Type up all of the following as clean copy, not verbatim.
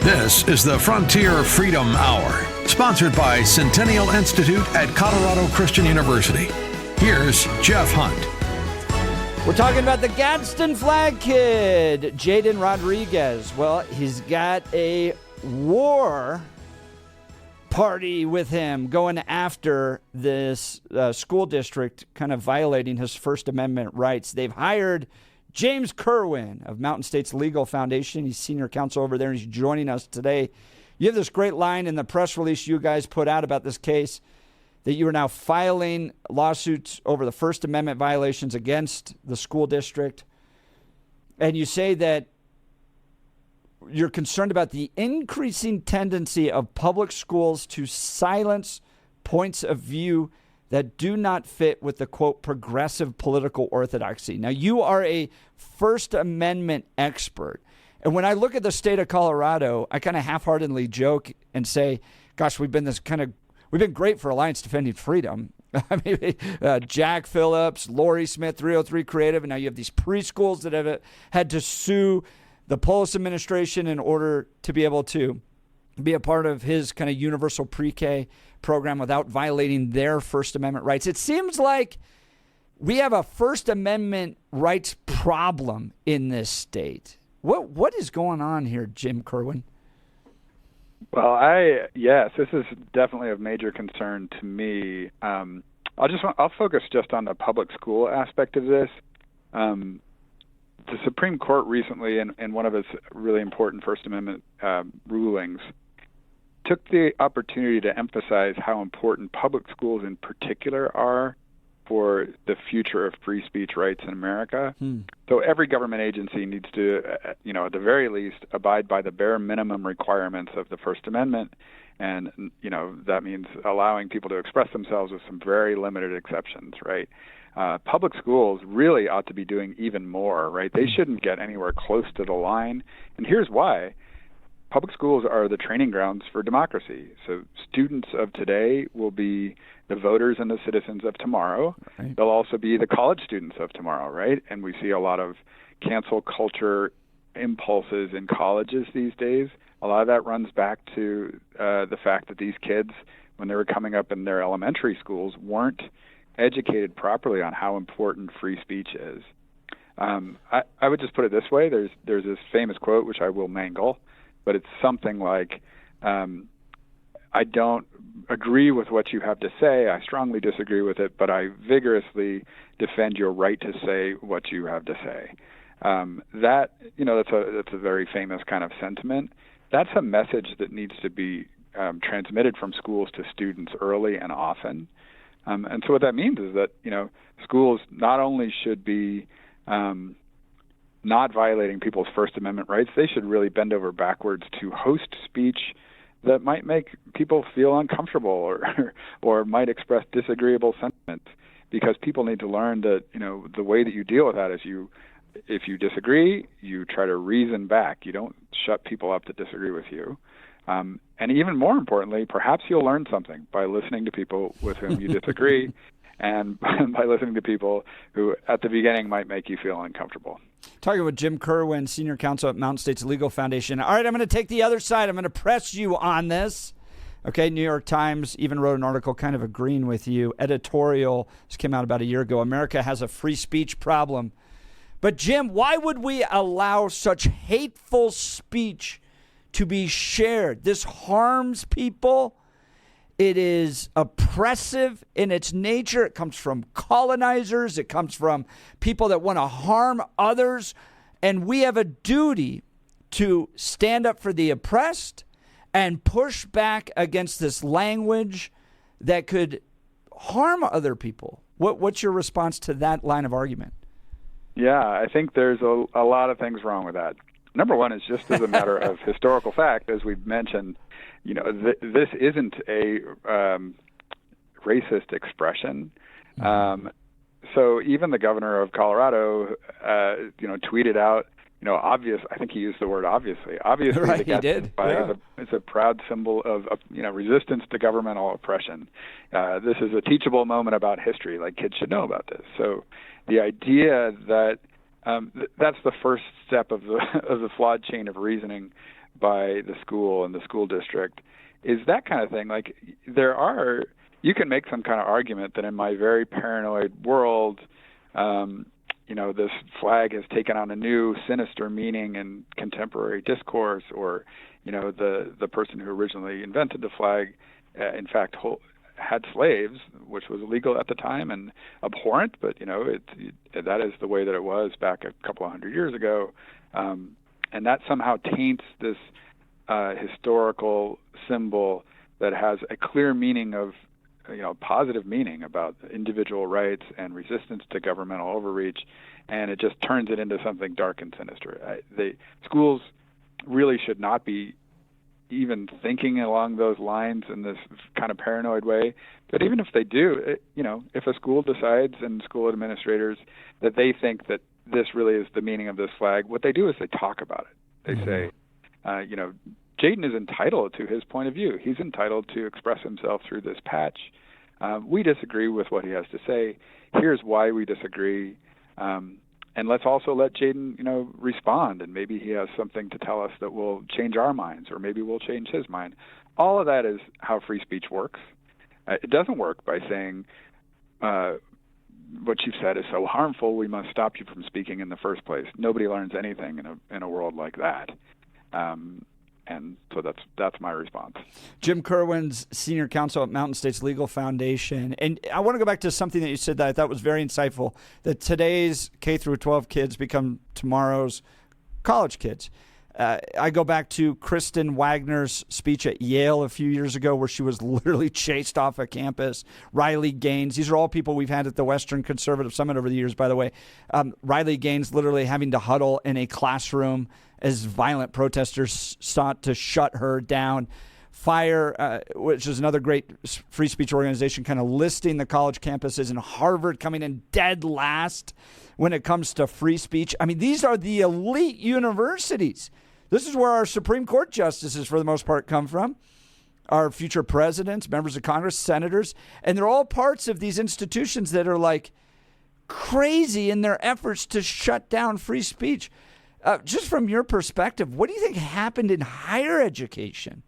This is the Frontier Freedom Hour, sponsored by Centennial Institute at Colorado Christian University. Here's Jeff Hunt. We're talking about the Gadsden flag kid, Jaiden Rodriguez. Well, he's got a war party with him going after this school district kind of violating his First Amendment rights. They've hired James Kerwin of Mountain States Legal Foundation. He's senior counsel over there, and he's joining us today. You have this great line in the press release you guys put out about this case that you are now filing lawsuits over the First Amendment violations against the school district. And you say that you're concerned about the increasing tendency of public schools to silence points of view that do not fit with the, quote, progressive political orthodoxy. Now, you are a First Amendment expert. And when I look at the state of Colorado, I kind of half-heartedly joke and say, gosh, we've been great for Alliance Defending Freedom. I mean, Jack Phillips, Lori Smith, 303 Creative, and now you have these preschools that have had to sue the Polis administration in order to be able to be a part of his kind of universal pre-K program without violating their First Amendment rights. It seems like we have a First Amendment rights problem in this state. What is going on here, Jim Kerwin? Well, yes, this is definitely of major concern to me. I'll focus just on the public school aspect of this. The Supreme Court recently, in one of its really important First Amendment rulings, took the opportunity to emphasize how important public schools in particular are for the future of free speech rights in America. So every government agency needs to, at the very least, abide by the bare minimum requirements of the First Amendment. And, that means allowing people to express themselves with some very limited exceptions, right? Public schools really ought to be doing even more, right? They shouldn't get anywhere close to the line. And here's why. Public schools are the training grounds for democracy. So students of today will be the voters and the citizens of tomorrow. Right. They'll also be the college students of tomorrow, right? And we see a lot of cancel culture impulses in colleges these days. A lot of that runs back to the fact that these kids, when they were coming up in their elementary schools, weren't educated properly on how important free speech is. I would just put it this way. There's this famous quote, which I will mangle, but it's something like, I don't agree with what you have to say. I strongly disagree with it, but I vigorously defend your right to say what you have to say. That's a very famous kind of sentiment. That's a message that needs to be transmitted from schools to students early and often. And so what that means is that, schools not only should be not violating people's First Amendment rights, they should really bend over backwards to host speech that might make people feel uncomfortable or might express disagreeable sentiments, because people need to learn that, the way that you deal with that is if you disagree, you try to reason back. You don't shut people up that disagree with you. And even more importantly, perhaps you'll learn something by listening to people with whom you disagree and by listening to people who at the beginning might make you feel uncomfortable. Talking with Jim Kerwin, senior counsel at Mountain States Legal Foundation. All right, I'm going to take the other side. I'm going to press you on this. Okay, New York Times even wrote an article kind of agreeing with you. Editorial, this came out about a year ago. America has a free speech problem. But Jim, why would we allow such hateful speech to be shared? This harms people. It is oppressive in its nature. It comes from colonizers. It comes from people that want to harm others. And we have a duty to stand up for the oppressed and push back against this language that could harm other people. What's your response to that line of argument? Yeah, I think there's a lot of things wrong with that. Number one is just as a matter of historical fact, as we've mentioned, this isn't a racist expression. So even the governor of Colorado, tweeted out, obvious. I think he used the word obviously. Obviously, right, he did. It's a proud symbol of resistance to governmental oppression. This is a teachable moment about history. Like, kids should know about this. So the idea that that's the first step of the flawed chain of reasoning by the school and the school district is that kind of thing. Like you can make some kind of argument that in my very paranoid world, this flag has taken on a new sinister meaning in contemporary discourse, or, the person who originally invented the flag, in fact, had slaves, which was illegal at the time and abhorrent, but, that is the way that it was back a couple of hundred years ago. And that somehow taints this historical symbol that has a clear meaning of, positive meaning about individual rights and resistance to governmental overreach, and it just turns it into something dark and sinister. The schools really should not be even thinking along those lines in this kind of paranoid way. But even if they do, if a school decides and school administrators that they think that this really is the meaning of this flag, what they do is they talk about it. They say, Jaiden is entitled to his point of view. He's entitled to express himself through this patch. We disagree with what he has to say. Here's why we disagree. And let's also let Jaiden, respond, and maybe he has something to tell us that will change our minds, or maybe we'll change his mind. All of that is how free speech works. It doesn't work by saying what you've said is so harmful, we must stop you from speaking in the first place. Nobody learns anything in a world like that. And so that's my response. Jim Kerwin's senior counsel at Mountain States Legal Foundation. And I want to go back to something that you said that I thought was very insightful, that today's K through 12 kids become tomorrow's college kids. I go back to Kristen Wagner's speech at Yale a few years ago, where she was literally chased off of campus. Riley Gaines. These are all people we've had at the Western Conservative Summit over the years, by the way. Riley Gaines literally having to huddle in a classroom as violent protesters sought to shut her down. FIRE, which is another great free speech organization, kind of listing the college campuses, and Harvard coming in dead last when it comes to free speech. I mean, these are the elite universities. This is where our Supreme Court justices, for the most part, come from. Our future presidents, members of Congress, senators, and they're all parts of these institutions that are like crazy in their efforts to shut down free speech. Just from your perspective, what do you think happened in higher education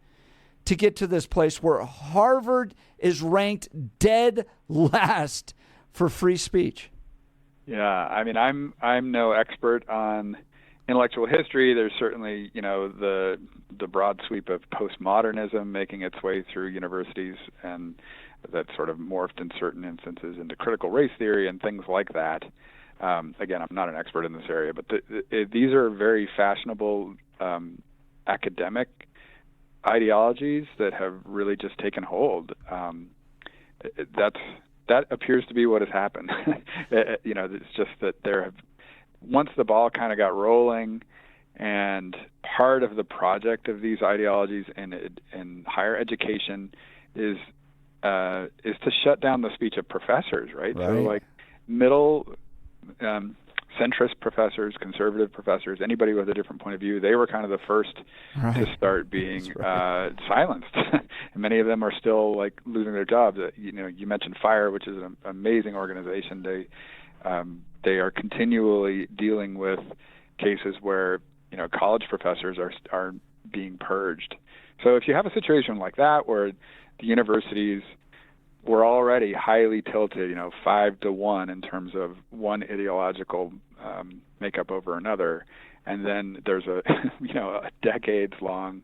to get to this place where Harvard is ranked dead last for free speech? Yeah, I mean, I'm no expert on intellectual history. There's certainly, the broad sweep of postmodernism making its way through universities, and that sort of morphed in certain instances into critical race theory and things like that. Again, I'm not an expert in this area, but these are very fashionable academic ideologies that have really just taken hold. That appears to be what has happened. It's just that once the ball kind of got rolling, and part of the project of these ideologies in higher education is to shut down the speech of professors, right? So like middle centrist professors, conservative professors, anybody with a different point of view, they were kind of the first to start being silenced. And many of them are still like losing their jobs. You mentioned FIRE, which is an amazing organization. They are continually dealing with cases where college professors are being purged. So if you have a situation like that where the universities were already highly tilted, 5-1 in terms of one ideological makeup over another, and then there's a decades-long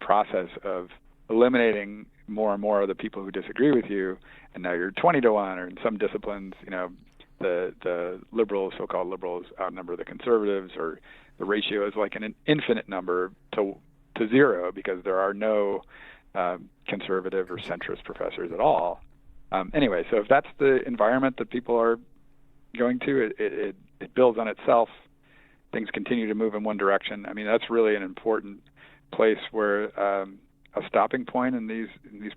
process of eliminating more and more of the people who disagree with you, and now you're 20-1, or in some disciplines, the liberals, so-called liberals, outnumber the conservatives, or the ratio is like an infinite number to zero, because there are no conservative or centrist professors at all. Anyway, so if that's the environment that people are going to, it builds on itself. Things continue to move in one direction. I mean, that's really an important place where a stopping point in these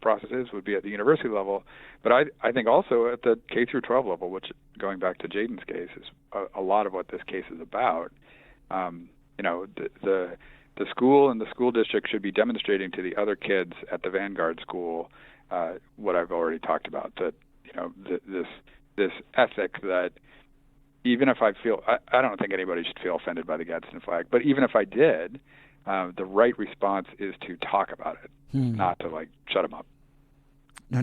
processes would be at the university level. But I think also at the K through 12 level, which, going back to Jaiden's case, is a lot of what this case is about. The school and the school district should be demonstrating to the other kids at the Vanguard school what I've already talked about, that this ethic that even if I don't think anybody should feel offended by the Gadsden flag, but even if I did, the right response is to talk about it, not to like shut him up.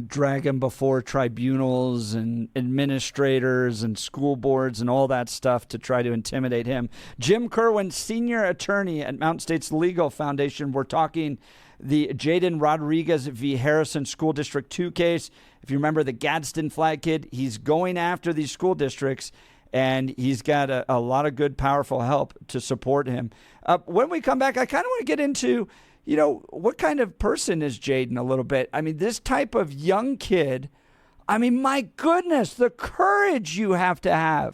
Drag him before tribunals and administrators and school boards and all that stuff to try to intimidate him. Jim Kerwin, senior attorney at Mountain States Legal Foundation. We're talking the Jaiden Rodriguez v. Harrison School District 2 case. If you remember the Gadsden flag kid, he's going after these school districts, and he's got a lot of good, powerful help to support him. When we come back, I kind of want to get into what kind of person is Jaiden a little bit? I mean, this type of young kid, I mean, my goodness, the courage you have to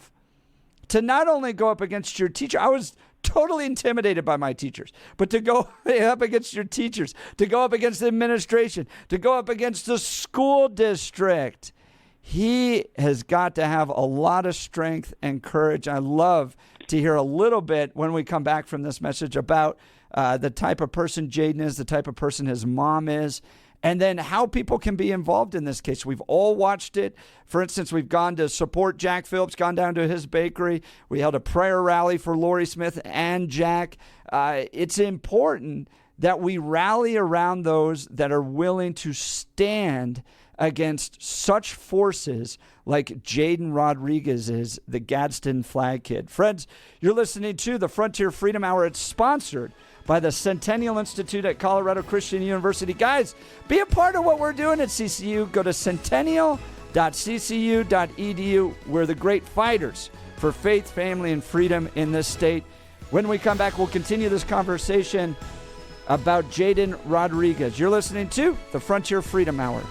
not only go up against your teacher. I was totally intimidated by my teachers, but to go up against your teachers, to go up against the administration, to go up against the school district. He has got to have a lot of strength and courage. I love to hear a little bit when we come back from this message about the type of person Jaiden is, the type of person his mom is, and then how people can be involved in this case. We've all watched it. For instance, we've gone to support Jack Phillips, gone down to his bakery. We held a prayer rally for Lori Smith and Jack. It's important that we rally around those that are willing to stand against such forces like Jaiden Rodriguez is, the Gadsden flag kid. Friends, you're listening to the Frontier Freedom Hour. It's sponsored by the Centennial Institute at Colorado Christian University. Guys, be a part of what we're doing at CCU. Go to centennial.ccu.edu. We're the great fighters for faith, family, and freedom in this state. When we come back, we'll continue this conversation about Jaiden Rodriguez. You're listening to the Frontier Freedom Hour.